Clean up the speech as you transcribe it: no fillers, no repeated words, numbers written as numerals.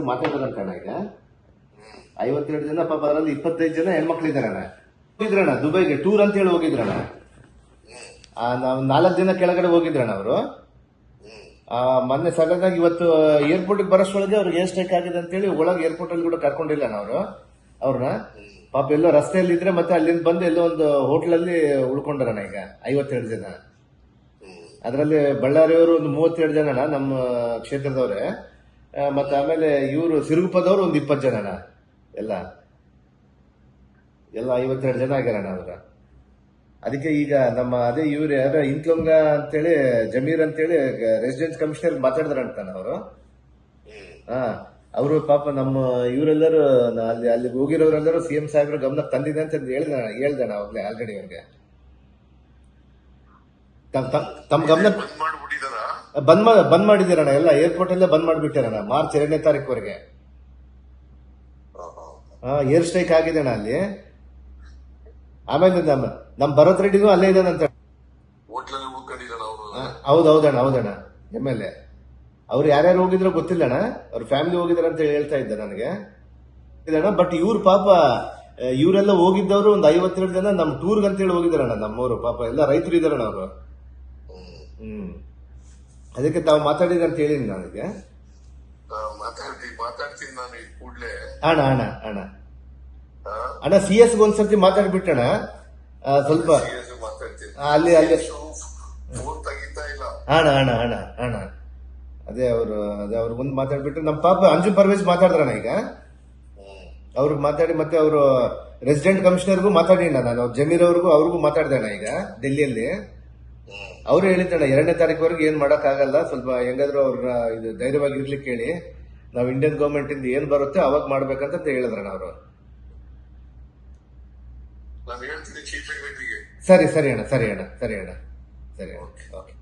ಮಾತಾಡೋದಂತ ಅಣ್ಣ ಈಗ 52 ಜನ ಪಾಪ, ಅದರಲ್ಲಿ 25 ಜನ ಹೆಣ್ಮಕ್ಳಿದಾರಣ್ಣ. ಹೋಗಿದ್ರಣ್ಣ ದುಬೈಗೆ ಟೂರ್ ಅಂತ ಹೇಳಿ ಹೋಗಿದ್ರಣ್ಣ. ನಾವು 4 ಜನ ಕೆಳಗಡೆ ಹೋಗಿದ್ರಣ್ಣ ಅವರು. ಮೊನ್ನೆ ಸಡನ್ ಆಗಿ ಇವತ್ತು ಏರ್ಪೋರ್ಟ್ಗೆ ಬರೋಷ್ಟೊಳಗೆ ಅವ್ರಿಗೆ ಏರ್ ಸ್ಟ್ರೈಕ್ ಆಗಿದೆ ಅಂತೇಳಿ ಒಳಗೆ ಏರ್ಪೋರ್ಟ್ ಅಲ್ಲಿ ಕೂಡ ಕರ್ಕೊಂಡಿಲ್ಲ ಅವರು ಅವ್ರನ್ನ. ಪಾಪ ಎಲ್ಲೋ ರಸ್ತೆಯಲ್ಲಿ ಇದ್ರೆ ಮತ್ತೆ ಅಲ್ಲಿಂದ ಬಂದು ಎಲ್ಲೋ ಒಂದು ಹೋಟ್ಲಲ್ಲಿ ಉಳ್ಕೊಂಡ್ರಣ್ಣ ಈಗ 52 ಜನ. ಅದರಲ್ಲಿ ಬಳ್ಳಾರಿಯವರು ಒಂದು 37 ಜನನ ನಮ್ಮ ಕ್ಷೇತ್ರದವ್ರೆ. ಮತ್ತೆ ಆಮೇಲೆ ಇವರು ಸಿರುಗುಪ್ಪದವ್ರು ಒಂದು 20 ಜನನ. ಎಲ್ಲ 52 ಜನ ಆಗ್ಯಾರಣ್ಣ ಅವ್ರ. ಅದಕ್ಕೆ ಈಗ ನಮ್ಮ ಅದೇ ಇವ್ರು ಯಾರ ಇಂತ್ಲೊಂಗ ಅಂತೇಳಿ ಜಮೀರ್ ಅಂತೇಳಿ ರೆಸಿಡೆನ್ಸ್ ಕಮಿಷನರ್ ಮಾತಾಡಿದ್ರಂತಾನ ಅವರು. ಅವರು ಪಾಪ ನಮ್ಮ ಇವರೆಲ್ಲರೂ ಅಲ್ಲಿಗೆ ಹೋಗಿರೋರೆಲ್ಲರೂ CM ಸಾಹೇಬ್ರ ಗಮನಕ್ಕೆ ತಂದಿದೆ ಅಂತ ಹೇಳ್ದಣ ಅವಾಗ್ಲೇ ಆಲ್ರೆಡಿ ಅವ್ರಿಗೆ. ತಮ್ಮ ಗಮನ ಬಂದ್ ಮಾಡಿದಾರಣ್ಣ. ಎಲ್ಲ ಏರ್ಪೋರ್ಟ್ ಎಲ್ಲ ಬಂದ್ ಮಾಡಿಬಿಟ್ಟಾರಣ್ಣ ಮಾರ್ಚ್ 2ನೇ ತಾರೀಕುವರೆಗೆ. ಏರ್ ಸ್ಟ್ರೈಕ್ ಆಗಿದೆ ಅಣ್ಣ ಅಲ್ಲಿ. ಆಮೇಲೆ ನಮ್ ಭರತ್ ರೆಡ್ಡಿನೂ ಅಲ್ಲೇ ಇದ್ದಾನಂತ. ಹೌದಣ್ಣ MLA ಅವ್ರು ಯಾರ್ಯಾರು ಹೋಗಿದ್ರೋ ಗೊತ್ತಿಲ್ಲಣ್ಣ. ಅವ್ರ ಫ್ಯಾಮಿಲಿ ಹೋಗಿದಾರ ಅಂತ ಹೇಳ್ತಾ ಇದ್ದ ನನಗೆ ಇದಣ್ಣ. ಬಟ್ ಇವ್ರು ಪಾಪ ಇವರೆಲ್ಲ ಹೋಗಿದ್ದವರು ಒಂದು 52 ಜನ ನಮ್ ಟೂರ್ಗ್ ಅಂತೇಳಿ ಹೋಗಿದಾರಣ್ಣ. ನಮ್ಮವರು ಪಾಪ ಎಲ್ಲ ರೈತರು ಇದಾರಣ್ಣ ಅವರು. ಅದಕ್ಕೆ ತಾವು ಮಾತಾಡಿದ ಅಂತ ಹೇಳಿನಿ ನನಗೆ. ಅಣ್ಣ CS ಒಂದ್ಸರ್ತಿ ಮಾತಾಡ್ಬಿಟ್ಟಣ ಸ್ವಲ್ಪ ಅಲ್ಲಿ ಅಣ್ಣ ಅದೇ ಅವ್ರು ಮುಂದೆ ಮಾತಾಡ್ಬಿಟ್ರೆ ನಮ್ಮ ಪಾಪ ಅಂಜು ಪರ್ವೇಜ್ ಮಾತಾಡಿದ್ರಣ್ಣ ಈಗ. ಅವ್ರಿಗೆ ಮಾತಾಡಿ ಮತ್ತೆ ಅವರು ರೆಸಿಡೆಂಟ್ ಕಮಿಷನರ್ಗೂ ಮಾತಾಡಿ ನಾನು ಜಮೀರ್ ಅವ್ರಿಗೂ ಮಾತಾಡ್ದಣ್ಣ ಈಗ ಡೆಲ್ಲಿಯಲ್ಲಿ. ಅವರು ಹೇಳಿದ್ದಣ್ಣ 2ನೇ ತಾರೀಕುವರೆಗೆ ಏನ್ ಮಾಡಕ್ ಆಗಲ್ಲ, ಸ್ವಲ್ಪ ಹೆಂಗಾದ್ರು ಅವ್ರನ್ನ ಇದು ಧೈರ್ಯವಾಗಿ ಇರ್ಲಿಕ್ಕೆ ಹೇಳಿ, ನಾವು ಇಂಡಿಯನ್ ಗವರ್ಮೆಂಟ್ ಇಂದ ಏನ್ ಬರುತ್ತೆ ಅವಾಗ ಮಾಡ್ಬೇಕಂತ ಹೇಳಿದ್ರಣ್ಣ ಅವರು. ಸರಿ ಅಣ್ಣ. ಓಕೆ.